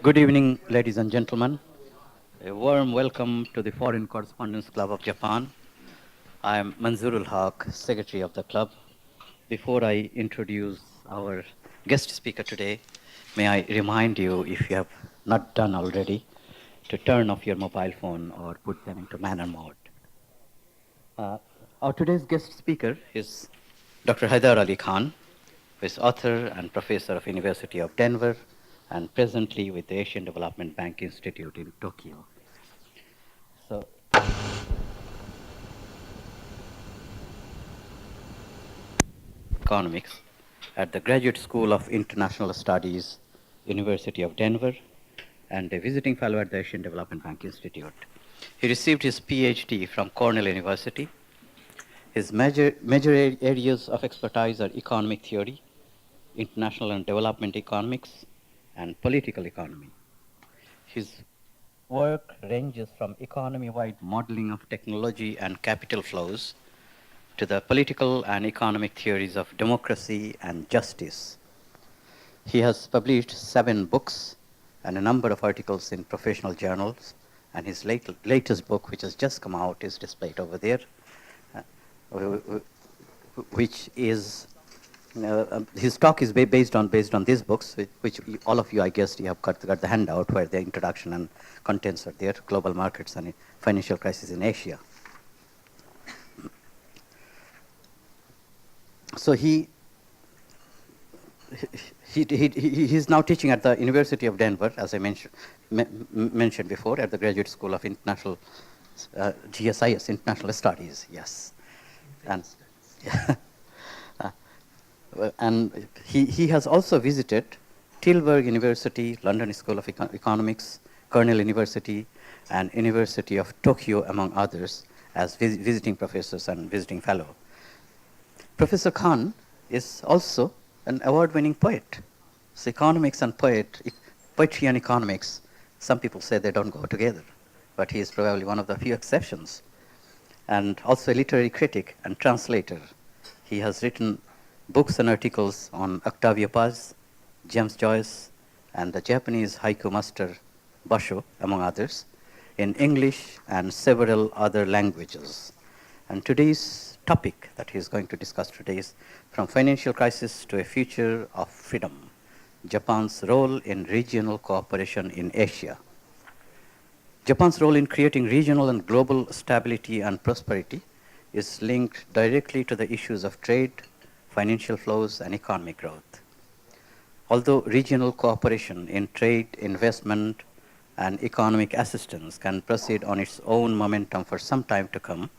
Good evening, ladies and gentlemen. A warm welcome to the Foreign Correspondents Club of Japan. I am Manzurul Haq, Secretary of the club. Before I introduce our guest speaker today, may I remind you, if you have not done already, to turn off your mobile phone or put them into manner mode. Uh, our today's guest speaker is Dr. Haidar Ali Khan, who is author and professor of University of Denver and presently with the Asian Development Bank Institute in Tokyo. So, economics at the Graduate School of International Studies, University of Denver, and a visiting fellow at the Asian Development Bank Institute. He received his PhD from Cornell University. His major areas of expertise are economic theory, international and development economics, and political economy. His work ranges from economy-wide modeling of technology and capital flows to the political and economic theories of democracy and justice. He has published 7 books and a number of articles in professional journals, and his latest book, which has just come out, is displayed over there, which is his talk is based on these books, which all of you, I guess, you have got the handout where the introduction and contents are there: global markets and financial crisis in Asia. So he's now teaching at the University of Denver, as I mentioned before, at the Graduate School of International GSIS, International Studies. Yes, and. And he has also visited Tilburg University, London School of Economics, Cornell University, and University of Tokyo, among others, as visiting professors and visiting fellow. Professor Khan is also an award-winning poet. So economics and poetry and economics, some people say they don't go together, but he is probably one of the few exceptions. And also a literary critic and translator. He has written books and articles on Octavio Paz, James Joyce, and the Japanese haiku master Basho, among others, in English and several other languages. And today's topic that he's going to discuss today is From Financial Crisis to a Future of Freedom, Japan's Role in Regional Cooperation in Asia. Japan's role in creating regional and global stability and prosperity is linked directly to the issues of trade, financial flows, and economic growth. Although regional cooperation in trade, investment, and economic assistance can proceed on its own momentum for some time to come,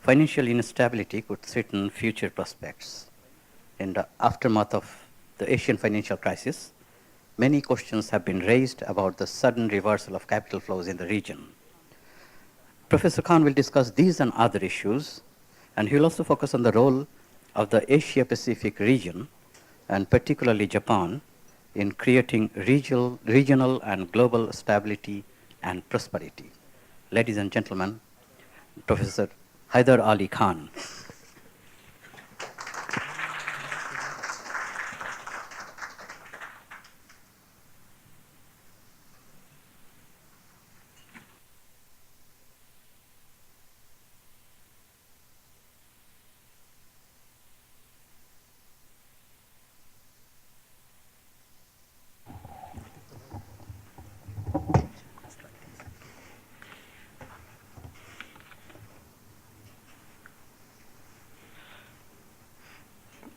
financial instability could threaten future prospects. In the aftermath of the Asian financial crisis, many questions have been raised about the sudden reversal of capital flows in the region. Professor Khan will discuss these and other issues, and he will also focus on the role of the Asia-Pacific region, and particularly Japan, in creating regional and global stability and prosperity. Ladies and gentlemen, Professor Haidar Ali Khan.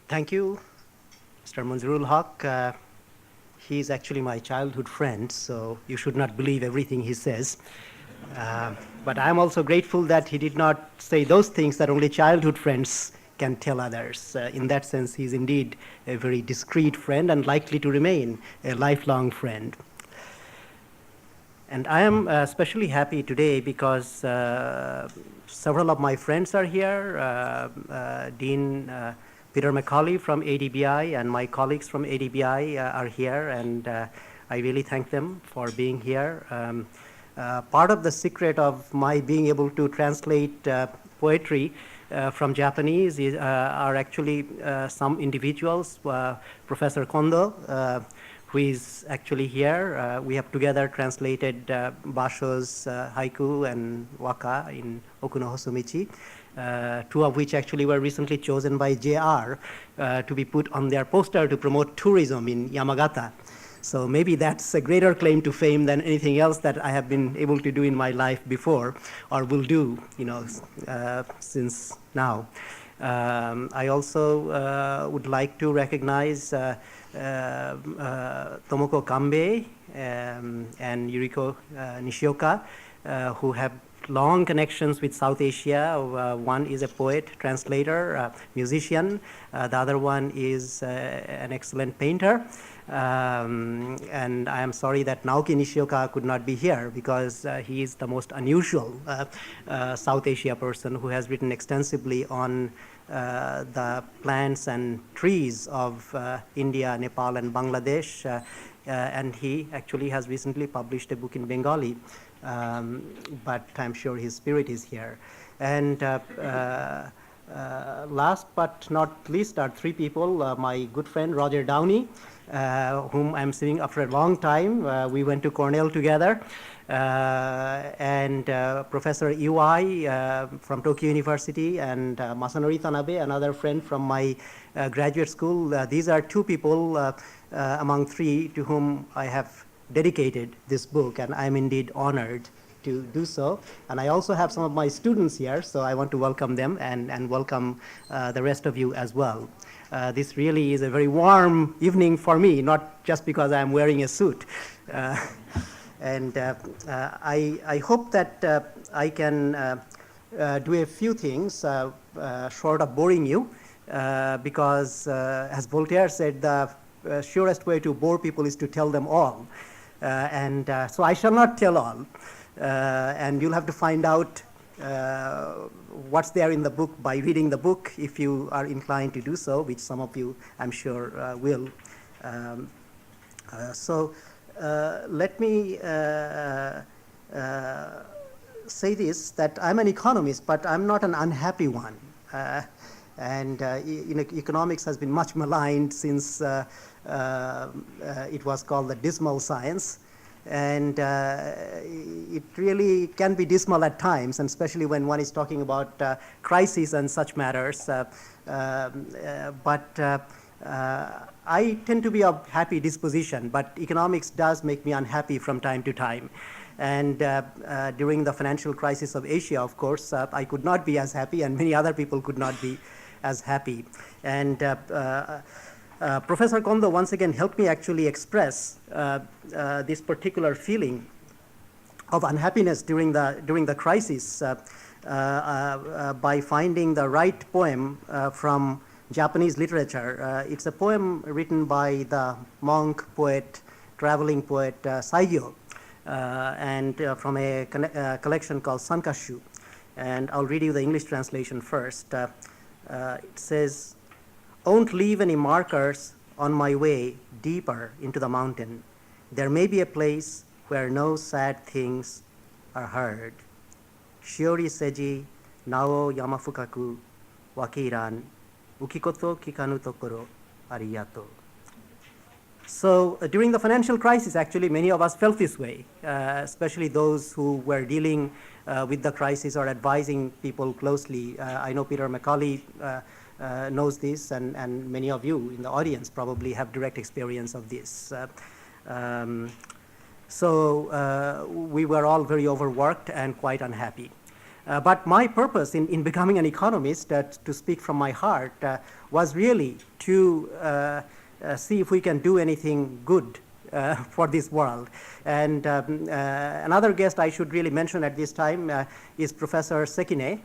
Thank you, Mr. Manzurul Haq. He's actually my childhood friend, so you should not believe everything he says. But I'm also grateful that he did not say those things that only childhood friends can tell others. In that sense, he's indeed a very discreet friend and likely to remain a lifelong friend. And I am especially happy today because several of my friends are here. Dean Peter McCauley from ADBI and my colleagues from ADBI are here, and I really thank them for being here. Part of the secret of my being able to translate poetry from Japanese are actually some individuals, Professor Kondo, who is actually here. We have together translated Basho's haiku and waka in Okuno Hosomichi, two of which actually were recently chosen by JR to be put on their poster to promote tourism in Yamagata. So maybe that's a greater claim to fame than anything else that I have been able to do in my life before, or will do, since now. I also would like to recognize Tomoko Kambe and Yuriko Nishioka, who have long connections with South Asia. One is a poet, translator, musician. The other one is an excellent painter. And I am sorry that Naoki Nishioka could not be here because he is the most unusual South Asia person who has written extensively on the plants and trees of India, Nepal, and Bangladesh. And he actually has recently published a book in Bengali, but I'm sure his spirit is here. And last but not least are three people. My good friend Roger Downey, whom I'm seeing after a long time. We went to Cornell together. And Professor Iwai from Tokyo University, and Masanori Tanabe, another friend from my graduate school. These are two people among three to whom I have dedicated this book, and I'm indeed honored to do so. And I also have some of my students here, so I want to welcome them and welcome the rest of you as well. This really is a very warm evening for me, not just because I'm wearing a suit. And I hope that I can do a few things short of boring you, because as Voltaire said, the surest way to bore people is to tell them all. So I shall not tell all. And you'll have to find out what's there in the book by reading the book if you are inclined to do so, which some of you, I'm sure, will. Let me say this, that I'm an economist, but I'm not an unhappy one. Economics has been much maligned since it was called the dismal science. And it really can be dismal at times, and especially when one is talking about crises and such matters. I tend to be of happy disposition, but economics does make me unhappy from time to time. And during the financial crisis of Asia, of course, I could not be as happy, and many other people could not be as happy. And Professor Kondo once again helped me actually express this particular feeling of unhappiness during the crisis by finding the right poem from Japanese literature. It's a poem written by the monk poet, traveling poet Saigyo, and from a collection called Sankashu. And I'll read you the English translation first. It says, "Won't leave any markers on my way deeper into the mountain. There may be a place where no sad things are heard. Shiori seji nao yamafukaku wakiran. Ukikoto kikanu tokoro arigato." So during the financial crisis, actually, many of us felt this way, especially those who were dealing with the crisis or advising people closely. I know Peter Macaulay knows this, and many of you in the audience probably have direct experience of this. We were all very overworked and quite unhappy. But my purpose in becoming an economist, to speak from my heart, was really to see if we can do anything good for this world. And another guest I should really mention at this time is Professor Sekine,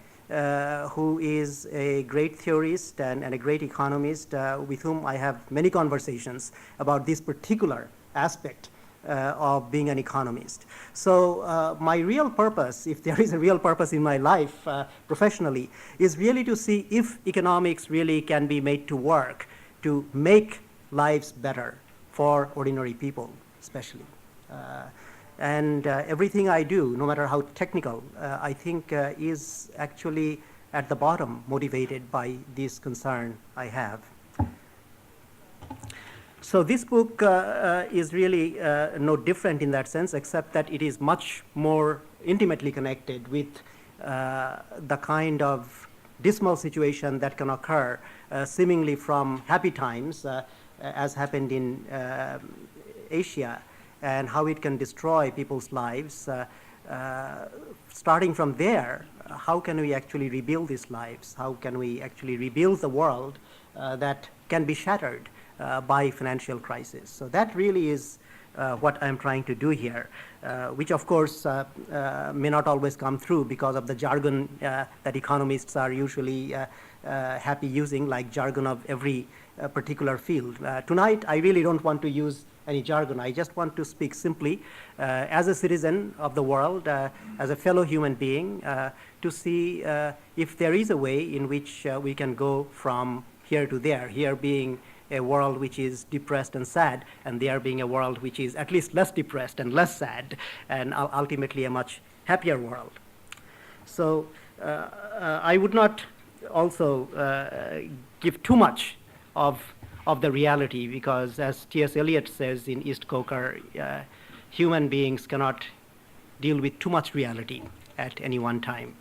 who is a great theorist and a great economist with whom I have many conversations about this particular aspect of being an economist. So my real purpose, if there is a real purpose in my life professionally, is really to see if economics really can be made to work to make lives better for ordinary people, especially. And everything I do, no matter how technical, I think is actually at the bottom motivated by this concern I have. So this book is really no different in that sense, except that it is much more intimately connected with the kind of dismal situation that can occur seemingly from happy times, as happened in Asia, and how it can destroy people's lives. Starting from there, how can we actually rebuild these lives? How can we actually rebuild the world that can be shattered by financial crisis? So that really is what I'm trying to do here, which of course may not always come through because of the jargon that economists are usually happy using, like jargon of every particular field. Tonight, I really don't want to use any jargon. I just want to speak simply as a citizen of the world, as a fellow human being, to see if there is a way in which we can go from here to there, here being a world which is depressed and sad, and there being a world which is at least less depressed and less sad, and ultimately a much happier world. So I would not also give too much of the reality, because as T.S. Eliot says in East Coker, human beings cannot deal with too much reality at any one time.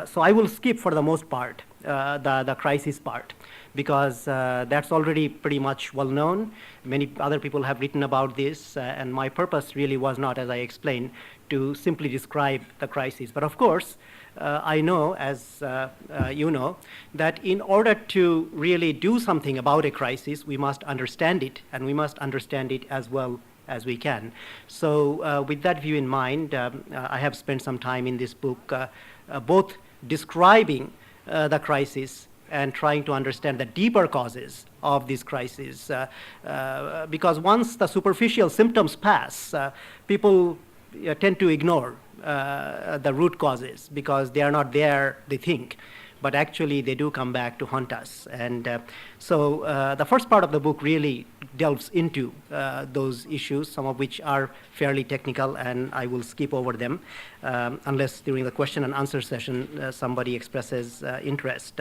So I will skip for the most part the crisis part, because that's already pretty much well known. Many other people have written about this, and my purpose really was not, as I explained, to simply describe the crisis. But of course, I know, as you know, that in order to really do something about a crisis, we must understand it, and we must understand it as well as we can. So with that view in mind, I have spent some time in this book both describing the crisis and trying to understand the deeper causes of this crisis. Because once the superficial symptoms pass, people tend to ignore the root causes because they are not there, they think. But actually, they do come back to haunt us. And so the first part of the book really delves into those issues, some of which are fairly technical, and I will skip over them unless during the question and answer session somebody expresses interest.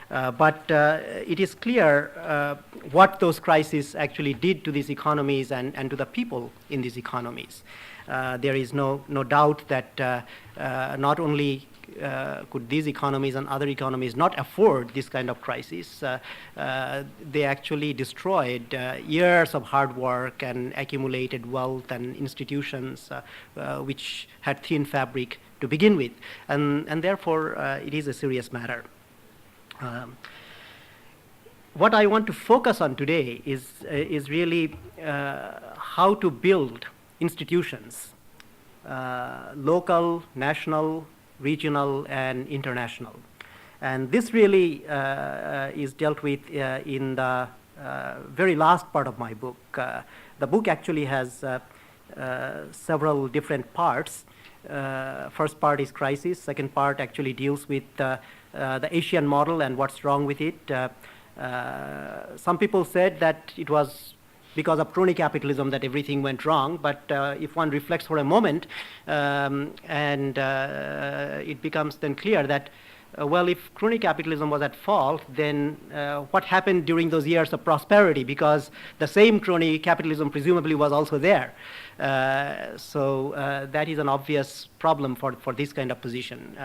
But it is clear what those crises actually did to these economies and to the people in these economies. There is no doubt that not only could these economies and other economies not afford this kind of crisis, they actually destroyed years of hard work and accumulated wealth and institutions which had thin fabric to begin with. And therefore, it is a serious matter. What I want to focus on today is really how to build institutions, local, national, regional, and international. And this really is dealt with in the very last part of my book. The book actually has several different parts. First part is crisis. Second part actually deals with the Asian model and what's wrong with it. Some people said that it was because of crony capitalism that everything went wrong, but if one reflects for a moment, it becomes then clear that, well, if crony capitalism was at fault, then what happened during those years of prosperity? Because the same crony capitalism presumably was also there. So that is an obvious problem for this kind of position.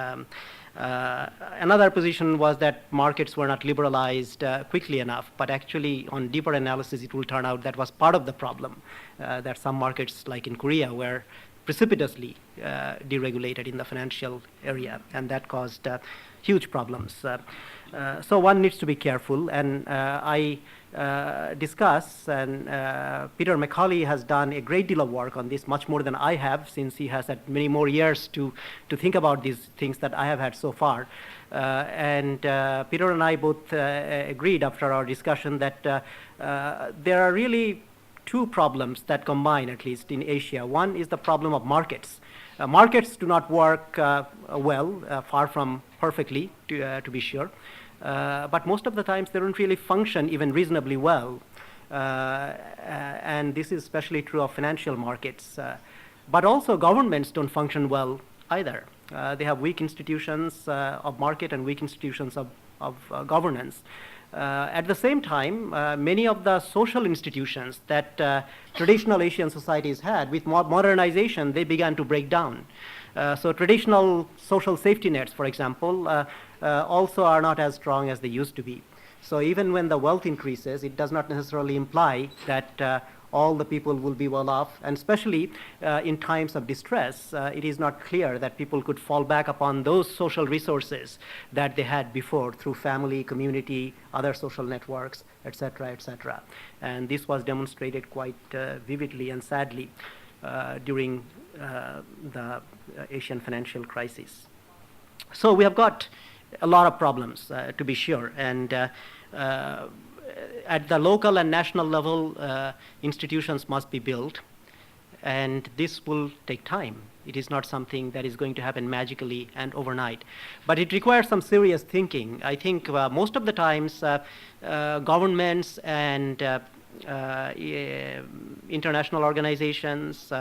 Another position was that markets were not liberalized quickly enough, but actually on deeper analysis it will turn out that was part of the problem, that some markets like in Korea were precipitously deregulated in the financial area, and that caused huge problems. So one needs to be careful, and I discuss, and Peter McCauley has done a great deal of work on this, much more than I have, since he has had many more years to think about these things that I have had so far. And Peter and I both agreed after our discussion that there are really two problems that combine, at least in Asia. One is the problem of markets. Markets do not work well, far from perfectly, to be sure. But most of the times they don't really function even reasonably well. And this is especially true of financial markets. But also governments don't function well either. They have weak institutions of market and weak institutions of governance. At the same time, many of the social institutions that traditional Asian societies had, with modernization, they began to break down. So traditional social safety nets, for example, also are not as strong as they used to be. So even when the wealth increases, it does not necessarily imply that all the people will be well off, and especially in times of distress, it is not clear that people could fall back upon those social resources that they had before through family, community, other social networks, etc., etc. And this was demonstrated quite vividly and sadly during the Asian financial crisis. So we have got a lot of problems, to be sure, and at the local and national level, institutions must be built, and this will take time. It is not something that is going to happen magically and overnight, but it requires some serious thinking. I think most of the times governments and international organizations,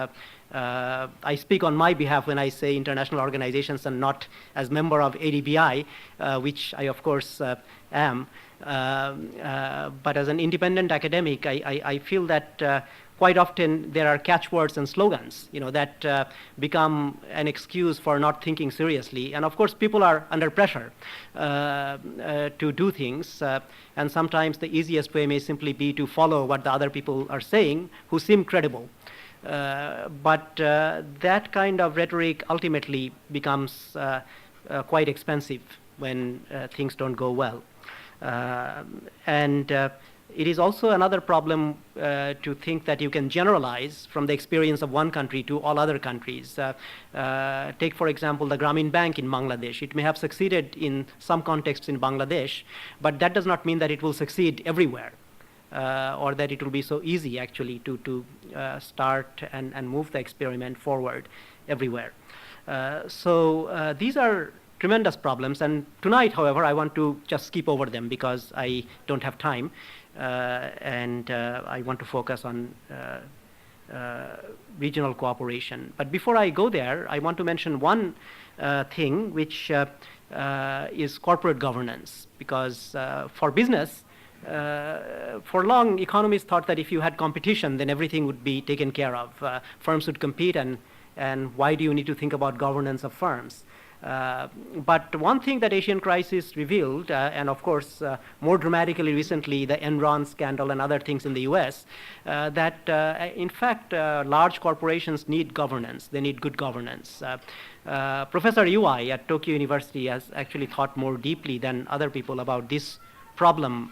I speak on my behalf when I say international organizations and not as member of ADBI, which I of course am, but as an independent academic, I feel that quite often there are catchwords and slogans, that become an excuse for not thinking seriously. And of course, people are under pressure to do things, and sometimes the easiest way may simply be to follow what the other people are saying, who seem credible. But that kind of rhetoric ultimately becomes quite expensive when things don't go well. And it is also another problem to think that you can generalize from the experience of one country to all other countries. Take, for example, the Grameen Bank in Bangladesh. It may have succeeded in some contexts in Bangladesh, but that does not mean that it will succeed everywhere. Or that it will be so easy actually to start and move the experiment forward everywhere. So these are tremendous problems, and tonight, however, I want to just skip over them because I don't have time, and I want to focus on regional cooperation. But before I go there, I want to mention one thing, which is corporate governance, because for business, for long, economists thought that if you had competition, then everything would be taken care of. Firms would compete, and why do you need to think about governance of firms? But one thing that Asian crisis revealed, and of course more dramatically recently the Enron scandal and other things in the US, that in fact large corporations need governance. They need good governance. Professor Ui at Tokyo University has actually thought more deeply than other people about this problem,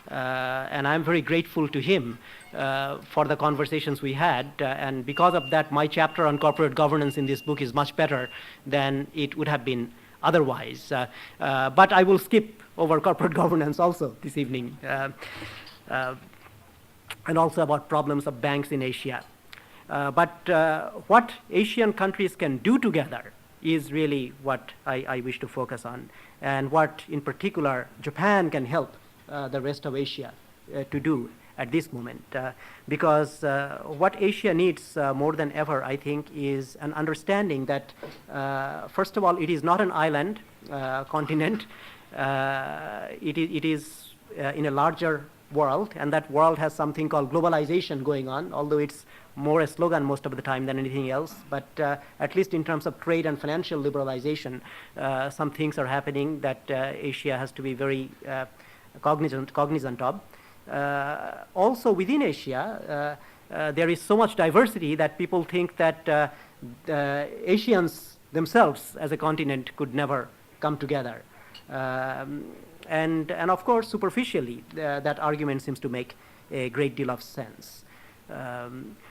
and I'm very grateful to him for the conversations we had, and because of that, my chapter on corporate governance in this book is much better than it would have been otherwise. But I will skip over corporate governance also this evening, and also about problems of banks in Asia. But what Asian countries can do together is really what I wish to focus on, and what in particular Japan can help the rest of Asia to do at this moment. Because what Asia needs more than ever, I think, is an understanding that, first of all, it is not an island continent. It is in a larger world, and that world has something called globalization going on, although it's more a slogan most of the time than anything else. But at least in terms of trade and financial liberalization, some things are happening that Asia has to be very cognizant of. Also within Asia, there is so much diversity that people think that Asians themselves as a continent could never come together. And of course, superficially, that argument seems to make a great deal of sense.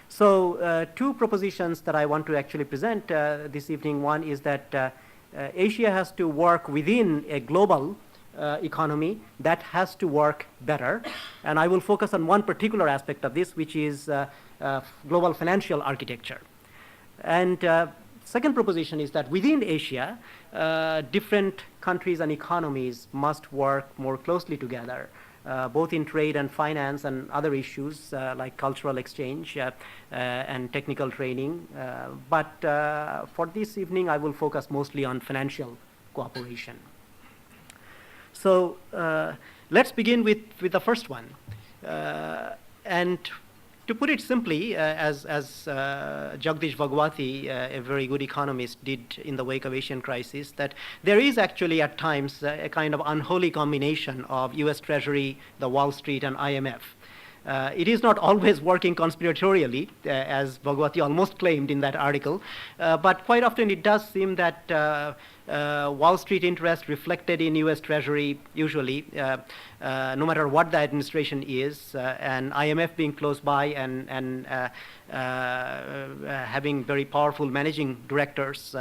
So two propositions that I want to actually present this evening. One is that Asia has to work within a global economy that has to work better. And I will focus on one particular aspect of this, which is global financial architecture. And second proposition is that within Asia, different countries and economies must work more closely together, both in trade and finance and other issues like cultural exchange and technical training. But for this evening, I will focus mostly on financial cooperation. So let's begin with the first one. And to put it simply, as Jagdish Bhagwati, a very good economist, did in the wake of Asian crisis, that there is actually at times a kind of unholy combination of US Treasury, the Wall Street, and IMF. It is not always working conspiratorially, as Bhagwati almost claimed in that article, but quite often it does seem that Wall Street interest reflected in US Treasury, usually, no matter what the administration is, and IMF being close by and having very powerful managing directors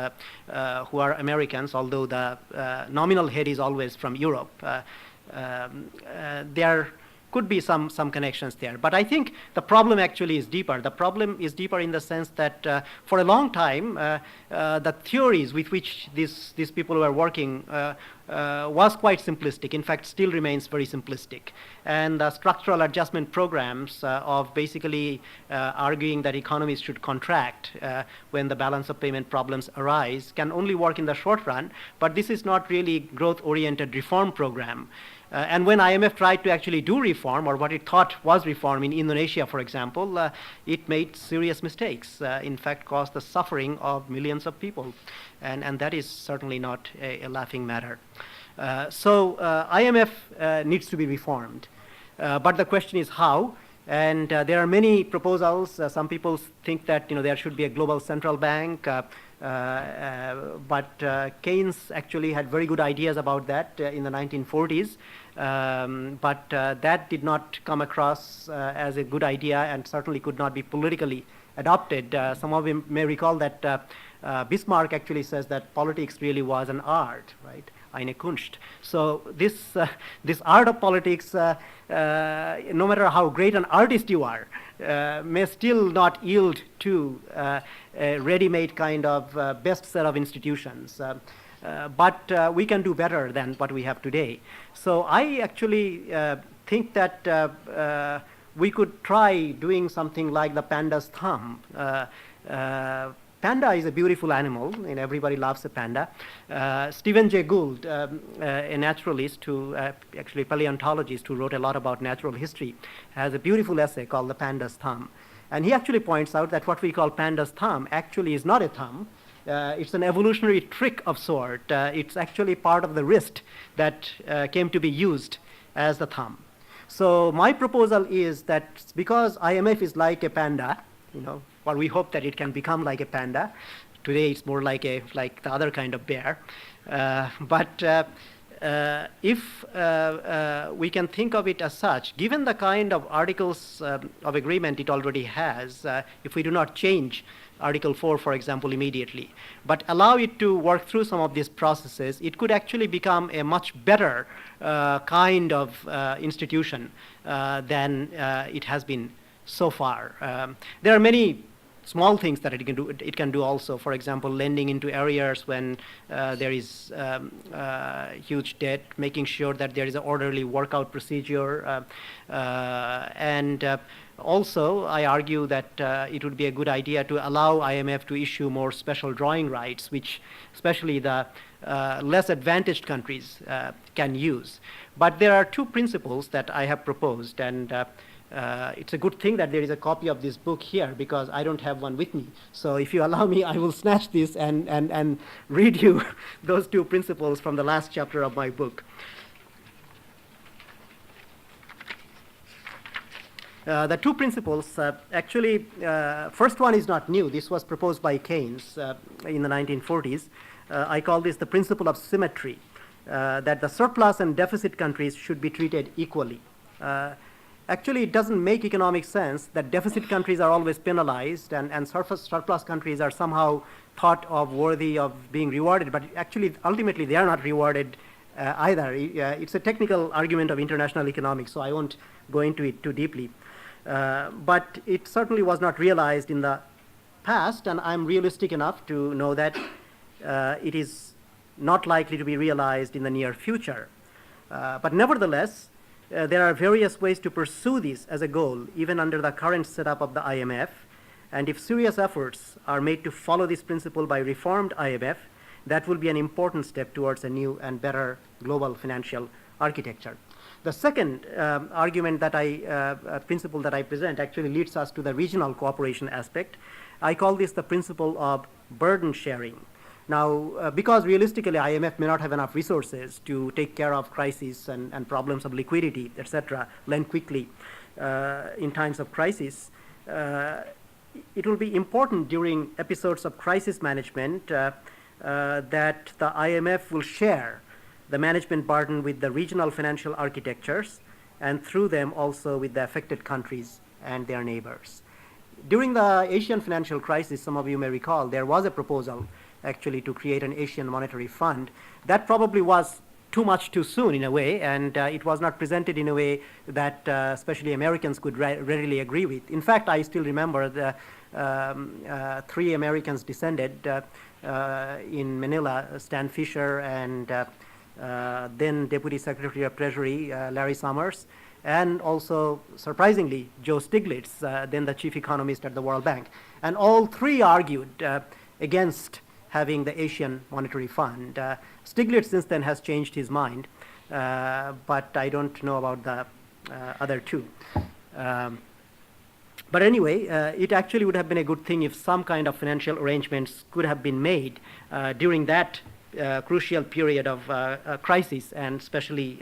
who are Americans, although the nominal head is always from Europe. There could be some connections there. But I think the problem actually is deeper. The problem is deeper in the sense that for a long time, the theories with which these people were working was quite simplistic. In fact, still remains very simplistic. And the structural adjustment programs of basically arguing that economies should contract when the balance of payment problems arise can only work in the short run, but this is not really growth-oriented reform program. And when IMF tried to actually do reform, or what it thought was reform in Indonesia, for example, it made serious mistakes. In fact, caused the suffering of millions of people. And that is certainly not a laughing matter. So IMF needs to be reformed. But the question is how? And there are many proposals. Some people think that there should be a global central bank. But Keynes actually had very good ideas about that in the 1940s. But that did not come across as a good idea and certainly could not be politically adopted. Some of you may recall that Bismarck actually says that politics really was an art, right? Eine Kunst. So this art of politics, no matter how great an artist you are, may still not yield to a ready-made kind of best set of institutions. But we can do better than what we have today. So I actually think that we could try doing something like the panda's thumb. Panda is a beautiful animal, and everybody loves a panda. Stephen Jay Gould, a naturalist who, actually paleontologist who wrote a lot about natural history, has a beautiful essay called The Panda's Thumb. And he actually points out that what we call panda's thumb actually is not a thumb. It's an evolutionary trick of sort. It's actually part of the wrist that came to be used as the thumb. So my proposal is that because IMF is like a panda, or we hope that it can become like a panda. Today it's more like the other kind of bear. But if we can think of it as such, given the kind of articles of agreement it already has, if we do not change Article 4, for example, immediately, but allow it to work through some of these processes, it could actually become a much better kind of institution than it has been so far. There are many small things that it can do. It can do also, for example, lending into areas when there is huge debt, making sure that there is an orderly workout procedure, and also I argue that it would be a good idea to allow IMF to issue more special drawing rights, which especially the less advantaged countries can use. But there are two principles that I have proposed, and it's a good thing that there is a copy of this book here because I don't have one with me. So if you allow me, I will snatch this and read you those two principles from the last chapter of my book. The two principles, actually, first one is not new. This was proposed by Keynes in the 1940s. I call this the principle of symmetry, that the surplus and deficit countries should be treated equally. Actually, it doesn't make economic sense that deficit countries are always penalized and surplus countries are somehow thought of worthy of being rewarded, but actually, ultimately, they are not rewarded either. It's a technical argument of international economics, so I won't go into it too deeply. But it certainly was not realized in the past, and I'm realistic enough to know that it is not likely to be realized in the near future. But nevertheless, there are various ways to pursue this as a goal, even under the current setup of the IMF. And if serious efforts are made to follow this principle by reformed IMF, that will be an important step towards a new and better global financial architecture. The second argument that principle that I present actually leads us to the regional cooperation aspect. I call this the principle of burden sharing. Now, because realistically IMF may not have enough resources to take care of crises and problems of liquidity, etc., lend quickly in times of crisis, it will be important during episodes of crisis management that the IMF will share the management burden with the regional financial architectures and through them also with the affected countries and their neighbors. During the Asian financial crisis, some of you may recall, there was a proposal actually to create an Asian monetary fund. That probably was too much too soon in a way, and it was not presented in a way that especially Americans could readily agree with. In fact, I still remember the 3 Americans descended in Manila, Stan Fisher and then Deputy Secretary of Treasury Larry Summers, and also surprisingly Joe Stiglitz, then the chief economist at the World Bank. And all 3 argued against having the Asian Monetary Fund. Stiglitz since then has changed his mind, but I don't know about the other 2. But anyway, it actually would have been a good thing if some kind of financial arrangements could have been made during that crucial period of crisis, and especially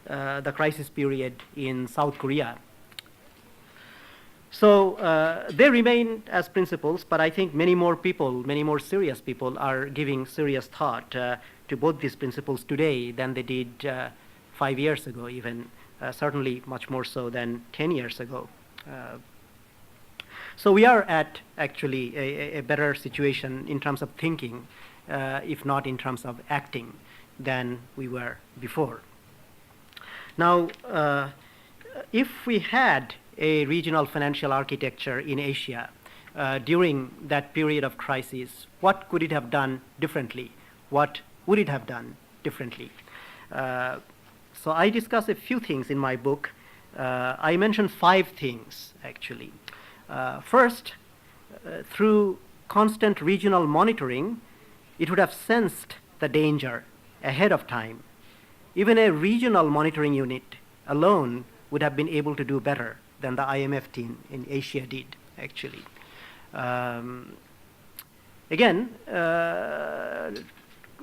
the crisis period in South Korea. So they remain as principles, but I think many more serious people are giving serious thought to both these principles today than they did 5 years ago, even certainly much more so than 10 years ago. So we are at actually a better situation in terms of thinking, if not in terms of acting, than we were before. Now, if we had a regional financial architecture in Asia during that period of crisis, what could it have done differently? What would it have done differently? So I discuss a few things in my book. I mentioned 5 things, actually. First, through constant regional monitoring, it would have sensed the danger ahead of time. Even a regional monitoring unit alone would have been able to do better than the IMF team in Asia did, actually. Again,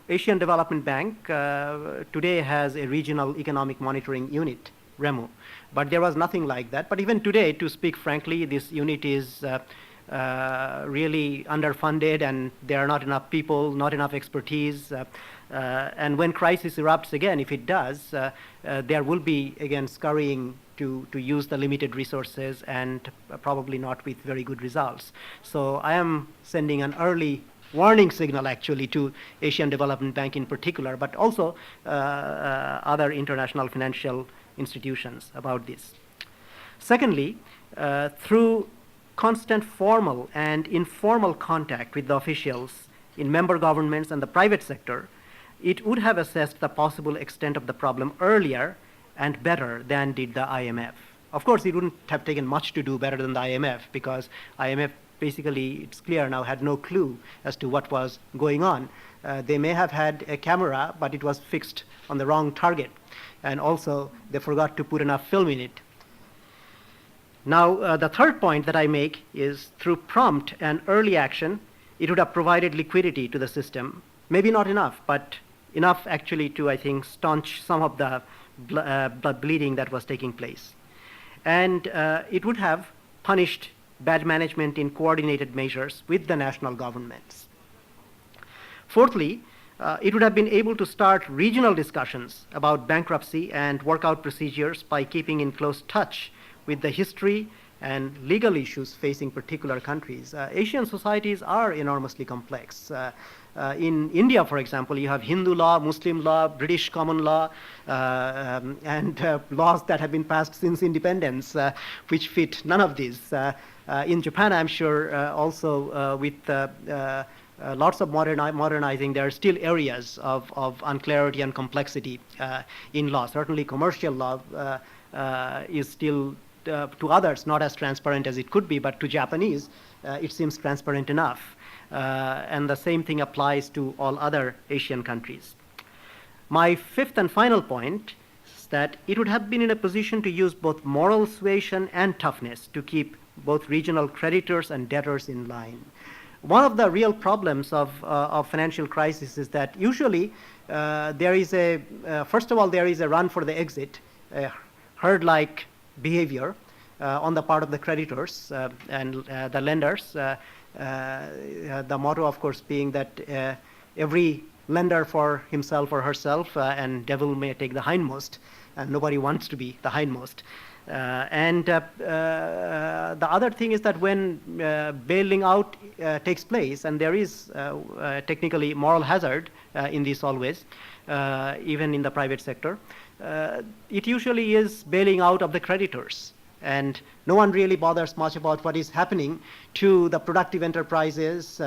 Asian Development Bank today has a regional economic monitoring unit, REMU, but there was nothing like that. But even today, to speak frankly, this unit is really underfunded, and there are not enough people, not enough expertise. And when crisis erupts again, if it does, there will be again scurrying to use the limited resources, and probably not with very good results. So I am sending an early warning signal actually to Asian Development Bank in particular, but also other international financial institutions about this. Secondly, through constant formal and informal contact with the officials in member governments and the private sector, it would have assessed the possible extent of the problem earlier and better than did the IMF. Of course, it wouldn't have taken much to do better than the IMF, because IMF basically, it's clear now, had no clue as to what was going on. They may have had a camera, but it was fixed on the wrong target. And also, they forgot to put enough film in it. Now, the third point that I make is through prompt and early action, it would have provided liquidity to the system. Maybe not enough, but enough actually to, I think, staunch some of the blood bleeding that was taking place. And it would have punished bad management in coordinated measures with the national governments. Fourthly, it would have been able to start regional discussions about bankruptcy and work out procedures by keeping in close touch with the history and legal issues facing particular countries. Asian societies are enormously complex. In India, for example, you have Hindu law, Muslim law, British common law, and laws that have been passed since independence, which fit none of these. In Japan, I'm sure also with lots of modernizing, there are still areas of unclarity and complexity in law. Certainly commercial law is still, to others, not as transparent as it could be, but to Japanese, it seems transparent enough. And the same thing applies to all other Asian countries. My fifth and final point that it would have been in a position to use both moral suasion and toughness to keep both regional creditors and debtors in line. One of the real problems of financial crisis is that usually there is first of all, there is a run for the exit, herd-like behavior on the part of the creditors and the lenders. The motto, of course, being that every lender for himself or herself, and devil may take the hindmost, and nobody wants to be the hindmost. The other thing is that when bailing out takes place, and there is technically moral hazard in this always, even in the private sector, it usually is bailing out of the creditors. And no one really bothers much about what is happening to the productive enterprises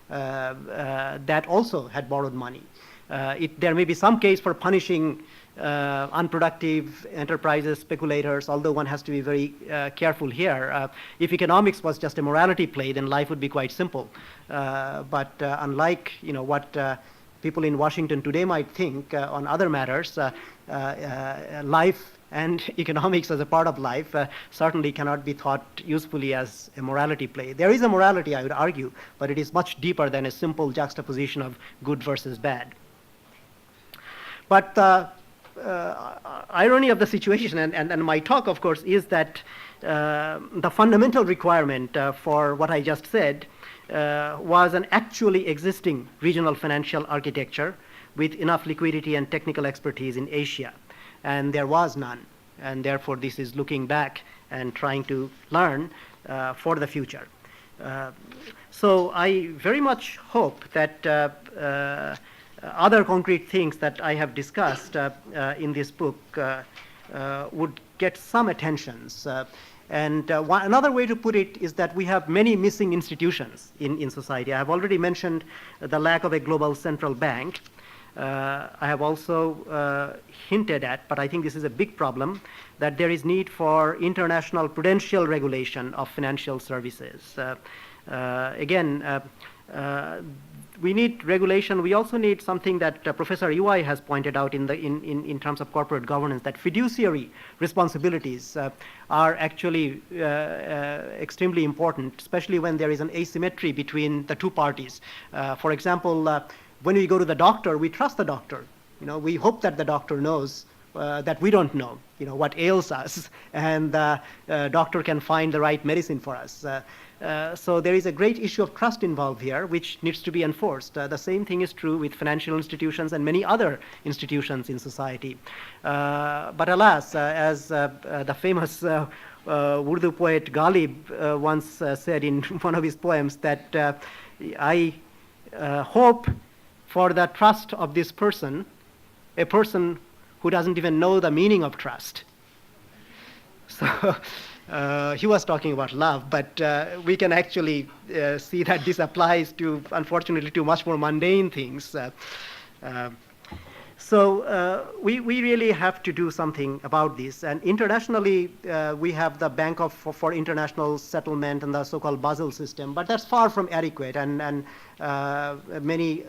that also had borrowed money. There may be some case for punishing unproductive enterprises, speculators, although one has to be very careful here. If economics was just a morality play, then life would be quite simple. But unlike what people in Washington today might think on other matters, life and economics as a part of life certainly cannot be thought usefully as a morality play. There is a morality, I would argue, but it is much deeper than a simple juxtaposition of good versus bad. But the irony of the situation, and my talk, of course, is that the fundamental requirement for what I just said was an actually existing regional financial architecture with enough liquidity and technical expertise in Asia. And there was none. And therefore, this is looking back and trying to learn for the future. So I very much hope that other concrete things that I have discussed in this book would get some attentions. Another way to put it is that we have many missing institutions in society. I have already mentioned the lack of a global central bank. I have also hinted at, but I think this is a big problem, that there is need for international prudential regulation of financial services. We need regulation. We also need something that Professor Iwai has pointed out in terms of corporate governance, that fiduciary responsibilities are actually extremely important, especially when there is an asymmetry between the two parties. For example, when we go to the doctor, we trust the doctor. We hope that the doctor knows that we don't know, what ails us, and the doctor can find the right medicine for us. So there is a great issue of trust involved here, which needs to be enforced. The same thing is true with financial institutions and many other institutions in society. But alas, as the famous Urdu poet Ghalib once said in one of his poems, that I hope for the trust of this person, a person who doesn't even know the meaning of trust. So he was talking about love, but we can actually see that this applies to, unfortunately, to much more mundane things. So we really have to do something about this. And internationally, we have the Bank for International Settlement and the so-called Basel system, but that's far from adequate. And many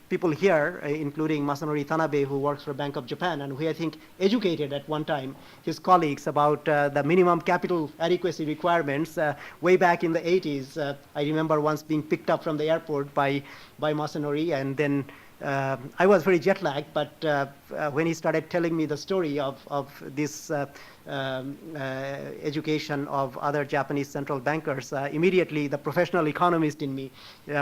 people here, including Masanori Tanabe, who works for Bank of Japan, and who I think educated at one time his colleagues about the minimum capital adequacy requirements way back in the 80s. I remember once being picked up from the airport by Masanori, and then I was very jet lagged, but when he started telling me the story of this education of other Japanese central bankers, immediately the professional economist in me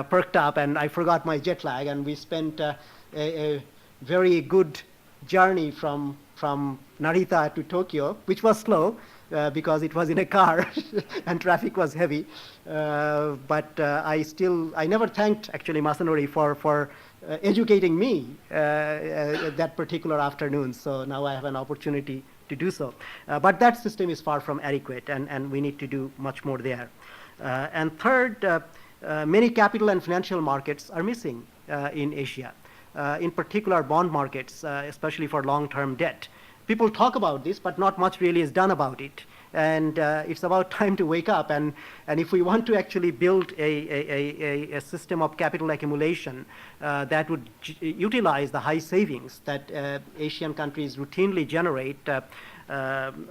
perked up, and I forgot my jet lag, and we spent a very good journey from Narita to Tokyo, which was slow because it was in a car and traffic was heavy. But I never thanked actually Masanori for educating me that particular afternoon. So now I have an opportunity to do so. But that system is far from adequate, and we need to do much more there. And third, many capital and financial markets are missing in Asia, in particular bond markets, especially for long-term debt. People talk about this, but not much really is done about it. And it's about time to wake up. And if we want to actually build a system of capital accumulation that would utilize the high savings that Asian countries routinely generate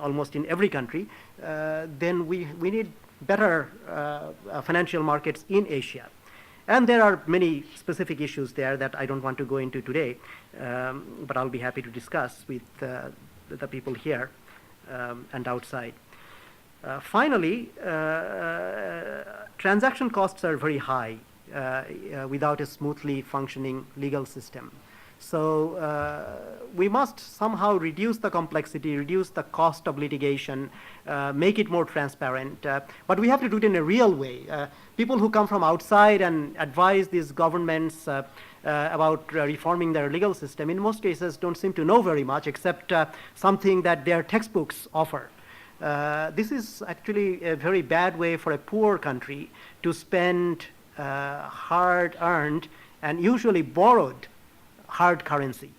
almost in every country, then we need better financial markets in Asia. And there are many specific issues there that I don't want to go into today, but I'll be happy to discuss with the people here and outside. Finally, transaction costs are very high without a smoothly functioning legal system. So we must somehow reduce the complexity, reduce the cost of litigation, make it more transparent. But we have to do it in a real way. People who come from outside and advise these governments about reforming their legal system, in most cases don't seem to know very much except something that their textbooks offer. This is actually a very bad way for a poor country to spend hard-earned and usually borrowed hard currency.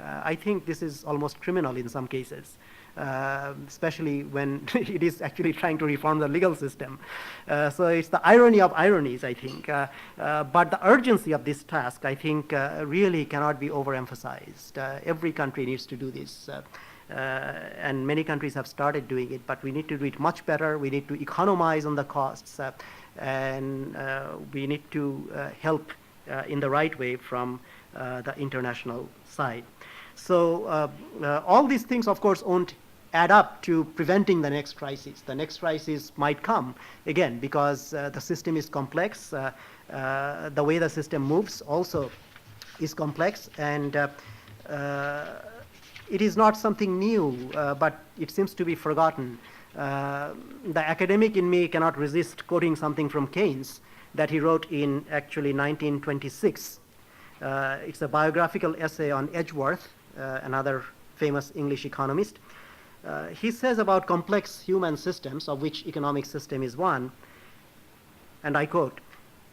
I think this is almost criminal in some cases, especially when it is actually trying to reform the legal system. So it's the irony of ironies, I think. But the urgency of this task, I think, really cannot be overemphasized. Every country needs to do this. And many countries have started doing it, but we need to do it much better. We need to economize on the costs, and we need to help in the right way from the international side. So all these things, of course, won't add up to preventing the next crisis. The next crisis might come, again, because the system is complex. The way the system moves also is complex, and it is not something new, but it seems to be forgotten. The academic in me cannot resist quoting something from Keynes that he wrote in actually 1926. It's a biographical essay on Edgeworth, another famous English economist. He says about complex human systems, of which economic system is one, and I quote,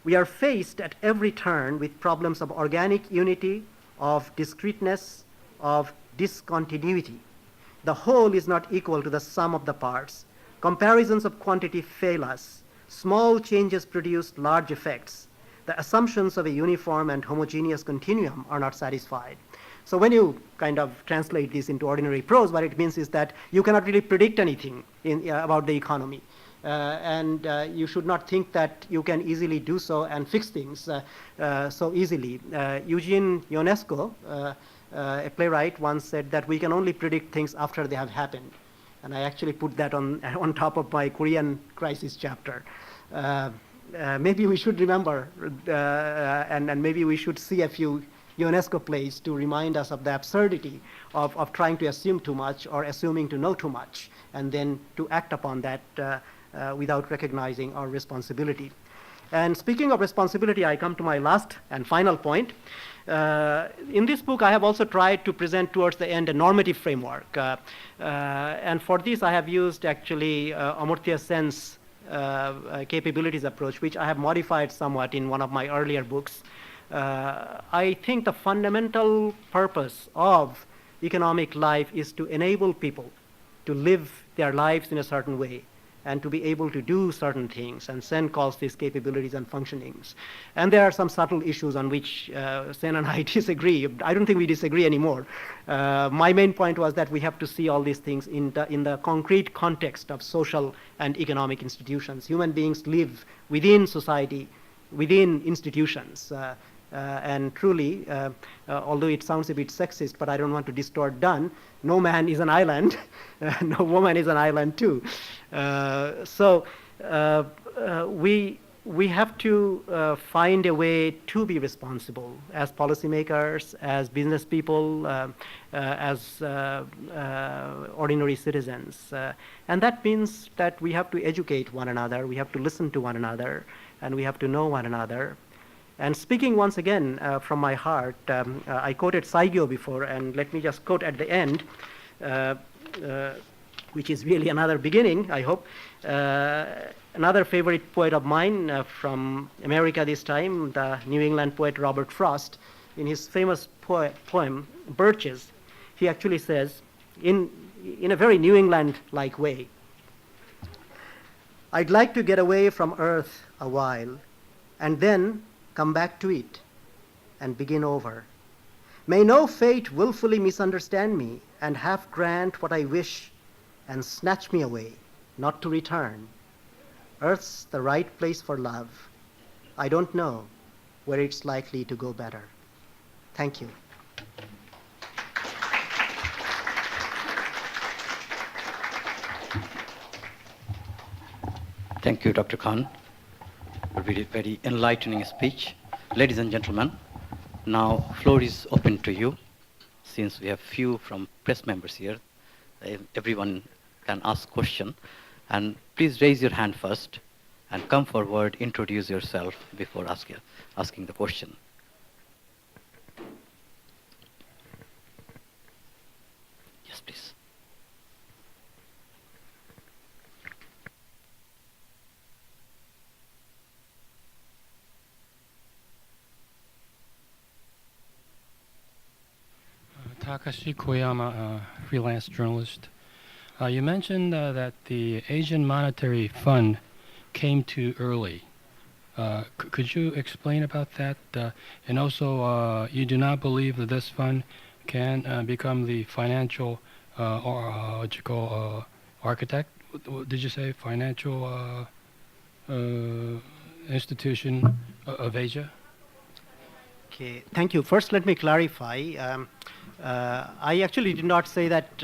"We are faced at every turn with problems of organic unity, of discreteness, of discontinuity. The whole is not equal to the sum of the parts. Comparisons of quantity fail us. Small changes produce large effects. The assumptions of a uniform and homogeneous continuum are not satisfied." So when you kind of translate this into ordinary prose, what it means is that you cannot really predict anything about the economy. And you should not think that you can easily do so and fix things so easily. Eugene Ionesco, a playwright, once said that we can only predict things after they have happened. And I actually put that on top of my Korean crisis chapter. Maybe we should remember, and maybe we should see a few UNESCO plays to remind us of the absurdity of trying to assume too much or assuming to know too much, and then to act upon that without recognizing our responsibility. And speaking of responsibility, I come to my last and final point. In this book, I have also tried to present towards the end a normative framework. And for this, I have used actually Amartya Sen's capabilities approach, which I have modified somewhat in one of my earlier books. I think the fundamental purpose of economic life is to enable people to live their lives in a certain way and to be able to do certain things, and Sen calls these capabilities and functionings. And there are some subtle issues on which Sen and I disagree. I don't think we disagree anymore. My main point was that we have to see all these things in the concrete context of social and economic institutions. Human beings live within society, within institutions. And truly, although it sounds a bit sexist, but I don't want to distort Dunn, no man is an island, no woman is an island too. So we have to find a way to be responsible as policymakers, as business people, as ordinary citizens. And that means that we have to educate one another, we have to listen to one another, and we have to know one another. And speaking once again from my heart, I quoted Saigyo before, and let me just quote at the end, which is really another beginning, I hope. Another favorite poet of mine from America this time, the New England poet Robert Frost, in his famous poem, Birches, he actually says, in a very New England-like way, I'd like to get away from Earth a while and then come back to it and begin over. May no fate willfully misunderstand me and half grant what I wish and snatch me away, not to return. Earth's the right place for love. I don't know where it's likely to go better. Thank you. Thank you, Dr. Khan, for a very enlightening speech. Ladies and gentlemen, now floor is open to you. Since we have few from press members here, everyone can ask question. And please raise your hand first and come forward, introduce yourself before asking the question. Yes, please. Takashi Koyama, freelance journalist. You mentioned that the Asian Monetary Fund came too early. Could you explain about that? And also, you do not believe that this fund can become the financial, what you call, architect? Did you say financial institution of Asia? Okay, thank you. First, let me clarify. I actually did not say that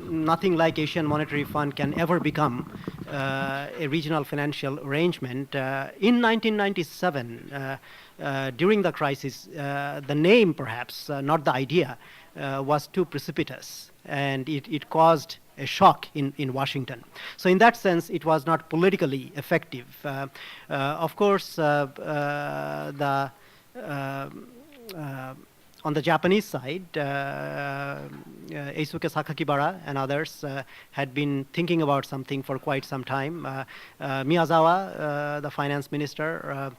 nothing like Asian Monetary Fund can ever become a regional financial arrangement. In 1997, during the crisis, the name perhaps, not the idea, was too precipitous, and it caused a shock in Washington. So in that sense, it was not politically effective. Of course, on the Japanese side, Eisuke Sakakibara and others had been thinking about something for quite some time. Miyazawa, the finance minister,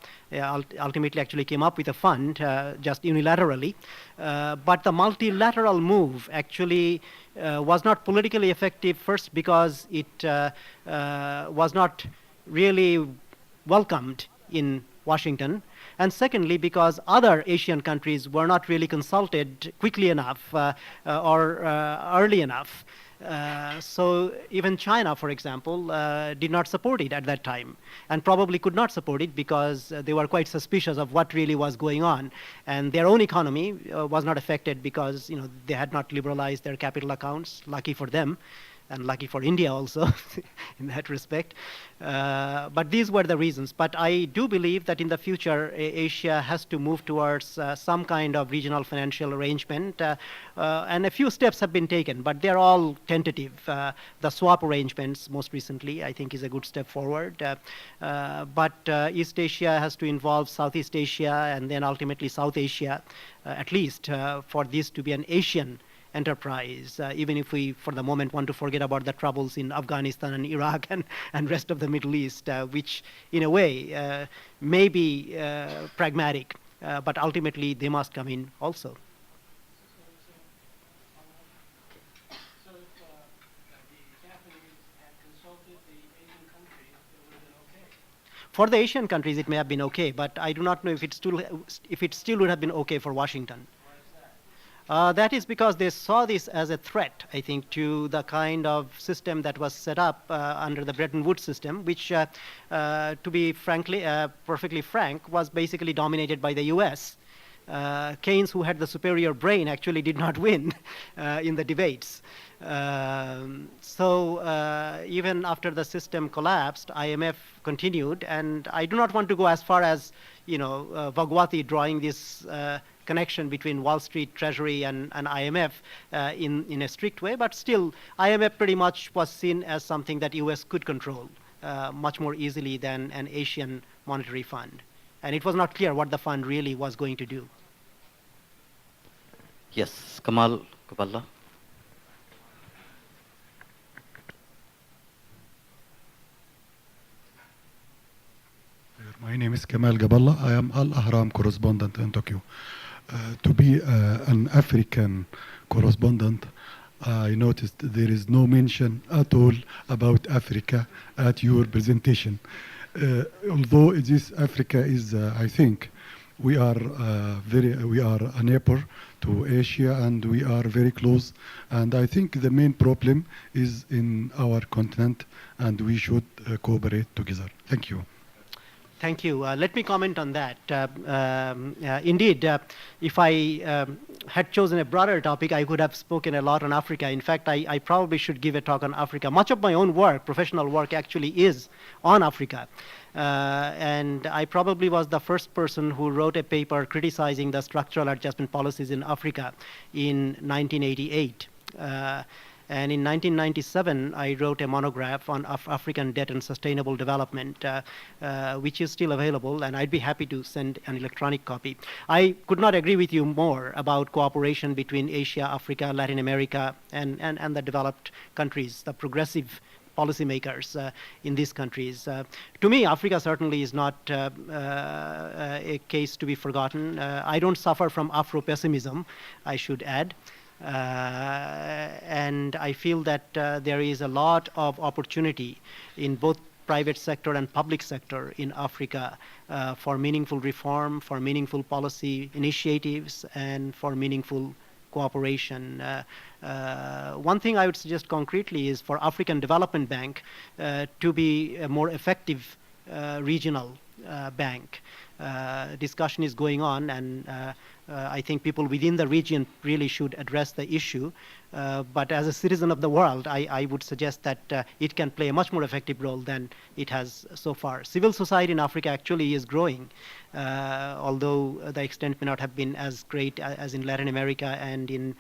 ultimately actually came up with a fund just unilaterally. But the multilateral move actually was not politically effective, first because it was not really welcomed in Washington, and secondly because other Asian countries were not really consulted quickly enough or early enough. So even China, for example, did not support it at that time, and probably could not support it because they were quite suspicious of what really was going on, and their own economy was not affected because they had not liberalized their capital accounts. Lucky for them, and lucky for India also in that respect. But these were the reasons. But I do believe that in the future, Asia has to move towards some kind of regional financial arrangement. And a few steps have been taken, but they're all tentative. The swap arrangements, most recently, I think is a good step forward. But East Asia has to involve Southeast Asia and then ultimately South Asia, at least for this to be an Asian enterprise, even if we, for the moment, want to forget about the troubles in Afghanistan and Iraq and rest of the Middle East, which, in a way, may be pragmatic, but ultimately they must come in also. So if the Japanese had consulted the Asian countries, it would have been okay? For the Asian countries, it may have been okay, but I do not know if it still would have been okay for Washington. That is because they saw this as a threat, I think, to the kind of system that was set up under the Bretton Woods system, which, to be perfectly frank, was basically dominated by the US. Keynes, who had the superior brain, actually did not win in the debates. So even after the system collapsed, IMF continued, and I do not want to go as far as, Bhagwati drawing this connection between Wall Street, Treasury, and IMF in a strict way, but still, IMF pretty much was seen as something that US could control much more easily than an Asian monetary fund. And it was not clear what the fund really was going to do. Yes, Kamal Kaballa. My name is Kamal Gaballa. I am Al Ahram correspondent in Tokyo. To be an African correspondent, I noticed there is no mention at all about Africa at your presentation. Although this Africa is, I think, we are we are a neighbor to Asia and we are very close. And I think the main problem is in our continent, and we should cooperate together. Thank you. Thank you. Let me comment on that. Indeed, if I had chosen a broader topic, I could have spoken a lot on Africa. In fact, I probably should give a talk on Africa. Much of my own work, professional work, actually is on Africa. And I probably was the first person who wrote a paper criticizing the structural adjustment policies in Africa in 1988. And in 1997, I wrote a monograph on African debt and sustainable development, which is still available, and I'd be happy to send an electronic copy. I could not agree with you more about cooperation between Asia, Africa, Latin America, and the developed countries, the progressive policymakers in these countries. To me, Africa certainly is not a case to be forgotten. I don't suffer from Afro-pessimism, I should add. And I feel that there is a lot of opportunity in both private sector and public sector in Africa for meaningful reform, for meaningful policy initiatives, and for meaningful cooperation. One thing I would suggest concretely is for African Development Bank to be a more effective regional bank. Discussion is going on, and I think people within the region really should address the issue. But as a citizen of the world, I would suggest that it can play a much more effective role than it has so far. Civil society in Africa actually is growing, although the extent may not have been as great as in Latin America and in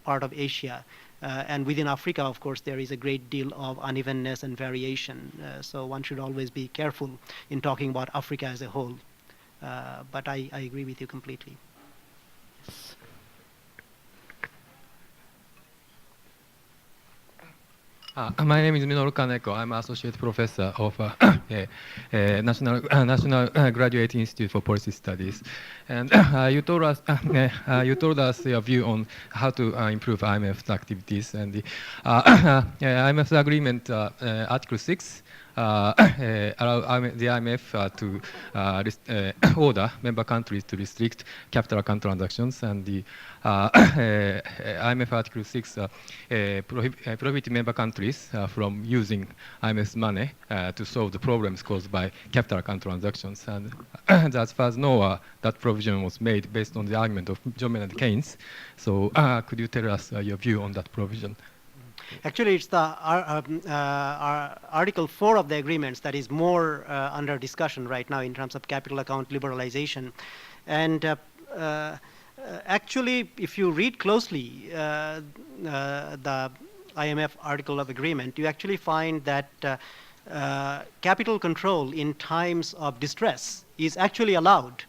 part of Asia. And within Africa, of course, there is a great deal of unevenness and variation. So one should always be careful in talking about Africa as a whole. But I agree with you completely. My name is Minoru Kaneko. I'm associate professor of National Graduate Institute for Policy Studies. And you told us your view on how to improve IMF's activities. And the IMF's agreement, Article 6, allow the IMF to order member countries to restrict capital account transactions, and the IMF Article 6 prohibit member countries from using IMF's money to solve the problems caused by capital account transactions. And as far as know, that provision was made based on the argument of John Maynard Keynes. So could you tell us your view on that provision? Actually, it's the Article 4 of the agreements that is more under discussion right now in terms of capital account liberalization. And actually, if you read closely the IMF Article of Agreement, you actually find that capital control in times of distress is actually allowed.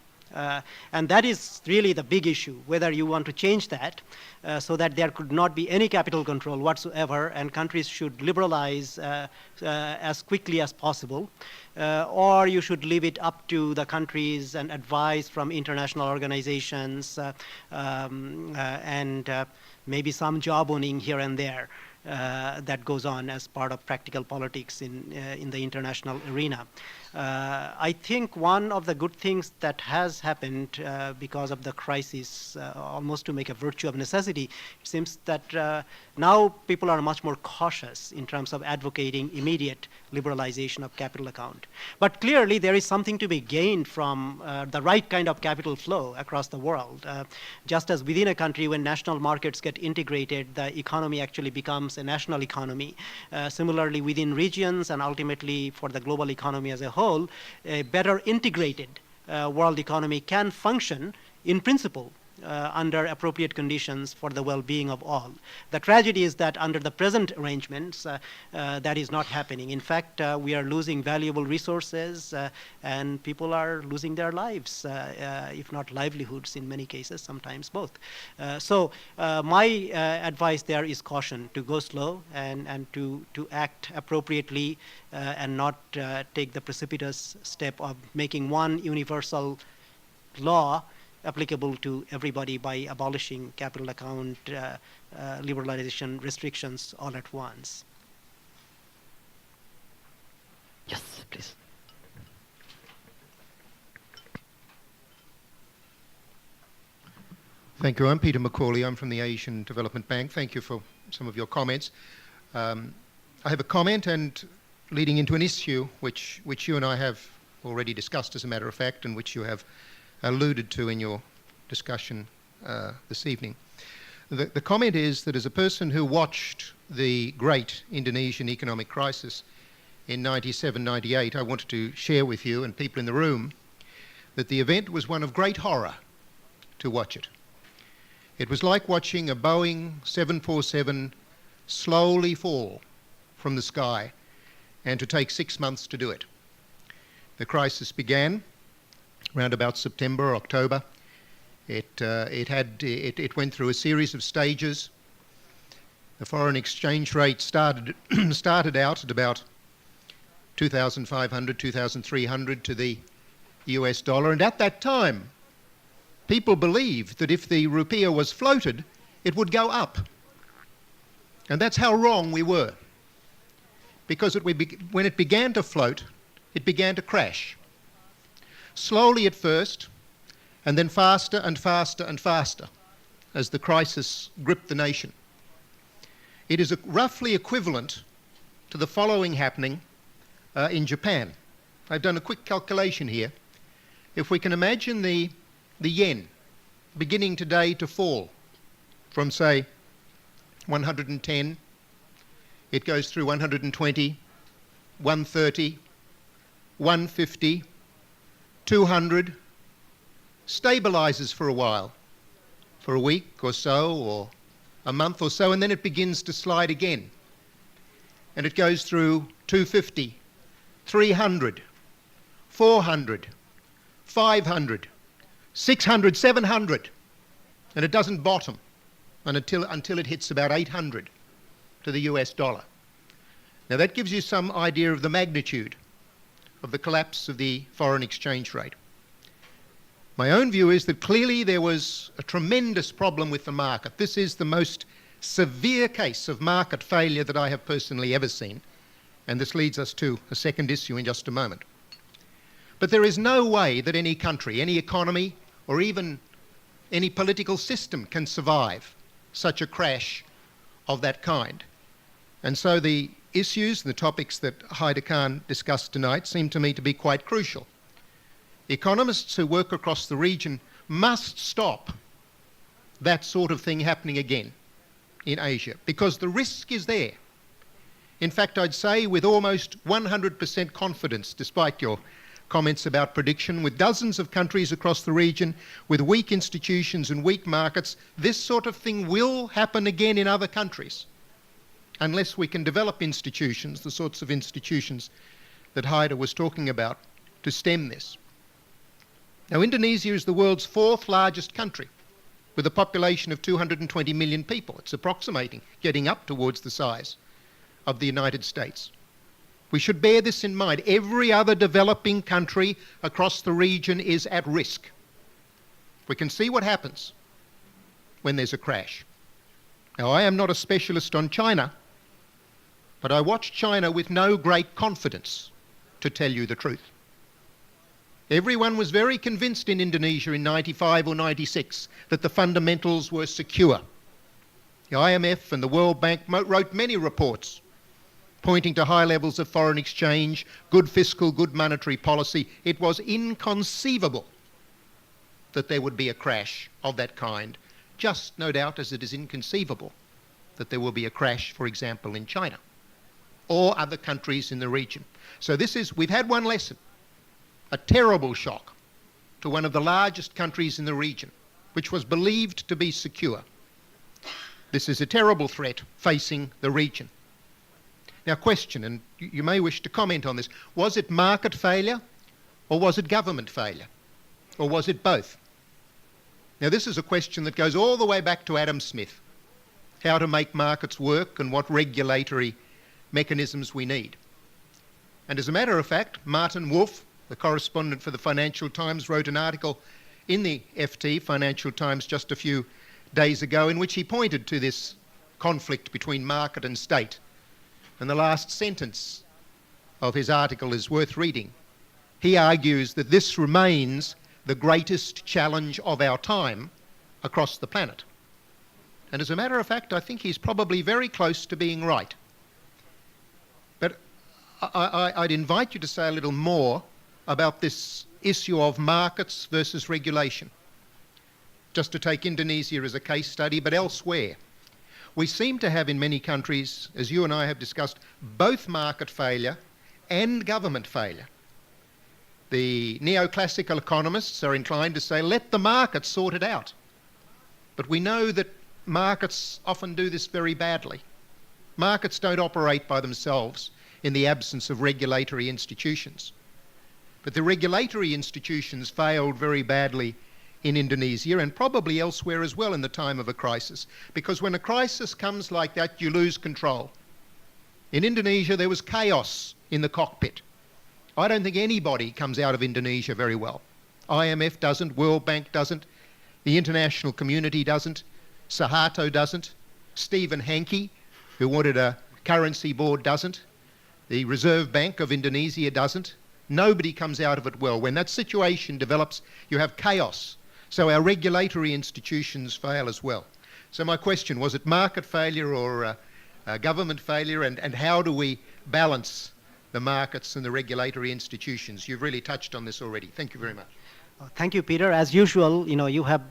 And that is really the big issue, whether you want to change that so that there could not be any capital control whatsoever, and countries should liberalize as quickly as possible, or you should leave it up to the countries and advice from international organizations and maybe some job owning here and there. That goes on as part of practical politics in the international arena. I think one of the good things that has happened because of the crisis, almost to make a virtue of necessity, it seems that now people are much more cautious in terms of advocating immediate liberalization of capital account. But clearly there is something to be gained from the right kind of capital flow across the world. Just as within a country, when national markets get integrated, the economy actually becomes a national economy. Similarly, within regions and ultimately for the global economy as a whole, a better integrated world economy can function in principle under appropriate conditions for the well-being of all. The tragedy is that under the present arrangements, that is not happening. In fact, we are losing valuable resources and people are losing their lives, if not livelihoods in many cases, sometimes both. So my advice there is caution, to go slow and to act appropriately and not take the precipitous step of making one universal law applicable to everybody by abolishing capital account liberalization restrictions all at once. Yes, please. Thank you. I'm Peter McCauley. I'm from the Asian Development Bank. Thank you for some of your comments. I have a comment and leading into an issue which you and I have already discussed, as a matter of fact, and which you have alluded to in your discussion this evening. The comment is that as a person who watched the great Indonesian economic crisis in 97, 98, I wanted to share with you and people in the room that the event was one of great horror to watch it. It was like watching a Boeing 747 slowly fall from the sky, and to take 6 months to do it. The crisis began around about September, October. It went through a series of stages. The foreign exchange rate started out at about 2,500, 2,300 to the US dollar, and at that time, people believed that if the rupiah was floated, it would go up. And that's how wrong we were. Because when it began to float, it began to crash. Slowly at first, and then faster and faster and faster as the crisis gripped the nation. It is roughly equivalent to the following happening in Japan. I've done a quick calculation here. If we can imagine the yen beginning today to fall from, say, 110, it goes through 120, 130, 150, 200, stabilizes for a while, for a week or so, or a month or so, and then it begins to slide again. And it goes through 250, 300, 400, 500, 600, 700, and it doesn't bottom until it hits about 800 to the US dollar. Now that gives you some idea of the magnitude of the collapse of the foreign exchange rate. My own view is that clearly there was a tremendous problem with the market. This is the most severe case of market failure that I have personally ever seen, and this leads us to a second issue in just a moment. But there is no way that any country, any economy, or even any political system can survive such a crash of that kind. And so the issues, the topics that Haida Khan discussed tonight seem to me to be quite crucial. Economists who work across the region must stop that sort of thing happening again in Asia, because the risk is there. In fact, I'd say with almost 100% confidence, despite your comments about prediction, with dozens of countries across the region, with weak institutions and weak markets, this sort of thing will happen again in other countries, unless we can develop institutions, the sorts of institutions that Haida was talking about, to stem this. Now, Indonesia is the world's 4th largest country, with a population of 220 million people. It's approximating, getting up towards the size of the United States. We should bear this in mind. Every other developing country across the region is at risk. We can see what happens when there's a crash. Now, I am not a specialist on China, but I watch China with no great confidence, to tell you the truth. Everyone was very convinced in Indonesia in 95 or 96 that the fundamentals were secure. The IMF and the World Bank wrote many reports pointing to high levels of foreign exchange, good fiscal, good monetary policy. It was inconceivable that there would be a crash of that kind, just no doubt as it is inconceivable that there will be a crash, for example, in China or other countries in the region. So we've had one lesson, a terrible shock to one of the largest countries in the region, which was believed to be secure. This is a terrible threat facing the region. Now, question, and you may wish to comment on this, was it market failure or was it government failure? Or was it both? Now, this is a question that goes all the way back to Adam Smith, how to make markets work and what regulatory mechanisms we need. And as a matter of fact, Martin Wolf, the correspondent for the Financial Times, wrote an article in the FT, Financial Times, just a few days ago, in which he pointed to this conflict between market and state. And the last sentence of his article is worth reading. He argues that this remains the greatest challenge of our time across the planet. And as a matter of fact, I think he's probably very close to being right. But I'd invite you to say a little more about this issue of markets versus regulation. Just to take Indonesia as a case study, but elsewhere. We seem to have in many countries, as you and I have discussed, both market failure and government failure. The neoclassical economists are inclined to say, let the market sort it out. But we know that markets often do this very badly. Markets don't operate by themselves in the absence of regulatory institutions. But the regulatory institutions failed very badly in Indonesia and probably elsewhere as well in the time of a crisis. Because when a crisis comes like that, you lose control. In Indonesia, there was chaos in the cockpit. I don't think anybody comes out of Indonesia very well. IMF doesn't, World Bank doesn't, the international community doesn't, Suharto doesn't, Stephen Hanke, who wanted a currency board, doesn't, the Reserve Bank of Indonesia doesn't. Nobody comes out of it well. When that situation develops, you have chaos. So our regulatory institutions fail as well. So my question, was it market failure or government failure, and how do we balance the markets and the regulatory institutions? You've really touched on this already. Thank you very much. Thank you, Peter. As usual, you have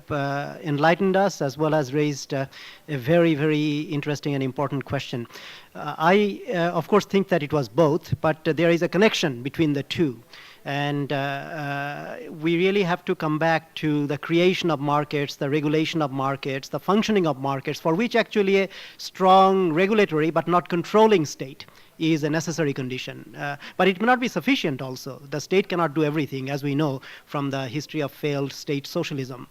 enlightened us as well as raised a very, very interesting and important question. I, of course, think that it was both, but there is a connection between the two. And we really have to come back to the creation of markets, the regulation of markets, the functioning of markets, for which actually a strong regulatory but not controlling state is a necessary condition. But it may not be sufficient also. The state cannot do everything, as we know from the history of failed state socialism.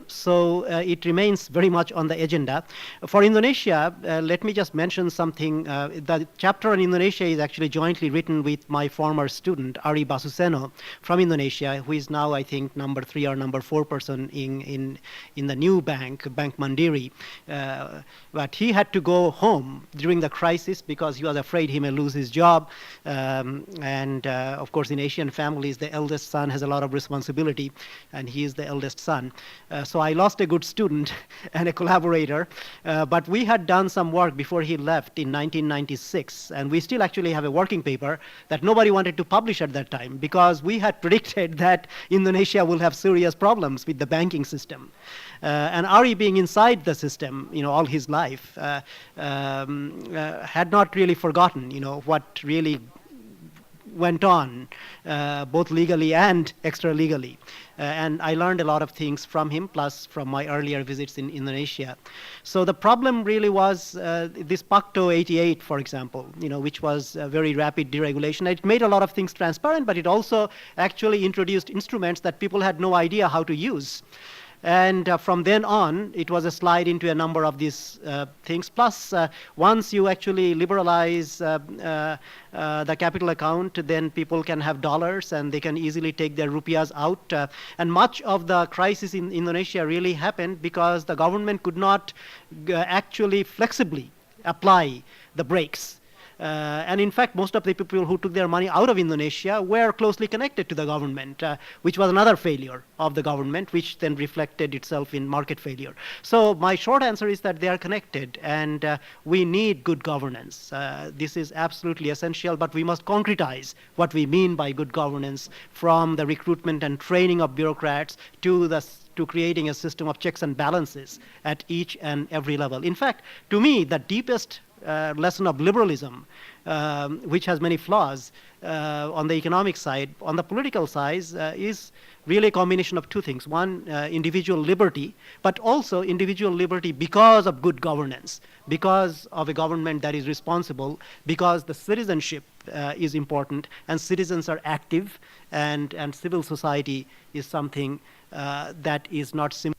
So it remains very much on the agenda. For Indonesia, let me just mention something. The chapter on Indonesia is actually jointly written with my former student, Ari Basuseno, from Indonesia, who is now, I think, number 3 or number 4 person in the new bank, Bank Mandiri. But he had to go home during the crisis because he was afraid he may lose his job. Of course, in Asian families, the eldest son has a lot of responsibility, and he is the eldest son. So I lost a good student and a collaborator, but we had done some work before he left in 1996, and we still actually have a working paper that nobody wanted to publish at that time because we had predicted that Indonesia will have serious problems with the banking system. And Ari, being inside the system, all his life, had not really forgotten, what really went on, both legally and extra-legally. And I learned a lot of things from him, plus from my earlier visits in Indonesia. So the problem really was this Pacto 88, for example, which was a very rapid deregulation. It made a lot of things transparent, but it also actually introduced instruments that people had no idea how to use. And from then on, it was a slide into a number of these things. Plus, once you actually liberalize the capital account, then people can have dollars and they can easily take their rupiahs out. And much of the crisis in Indonesia really happened because the government could not actually flexibly apply the brakes. And in fact, most of the people who took their money out of Indonesia were closely connected to the government, which was another failure of the government, which then reflected itself in market failure. So my short answer is that they are connected, and we need good governance. This is absolutely essential, but we must concretize what we mean by good governance, from the recruitment and training of bureaucrats to creating a system of checks and balances at each and every level. In fact, to me, the deepest lesson of liberalism, which has many flaws on the economic side, on the political side, is really a combination of two things. One, individual liberty, but also individual liberty because of good governance, because of a government that is responsible, because the citizenship is important, and citizens are active, and civil society is something that is not simply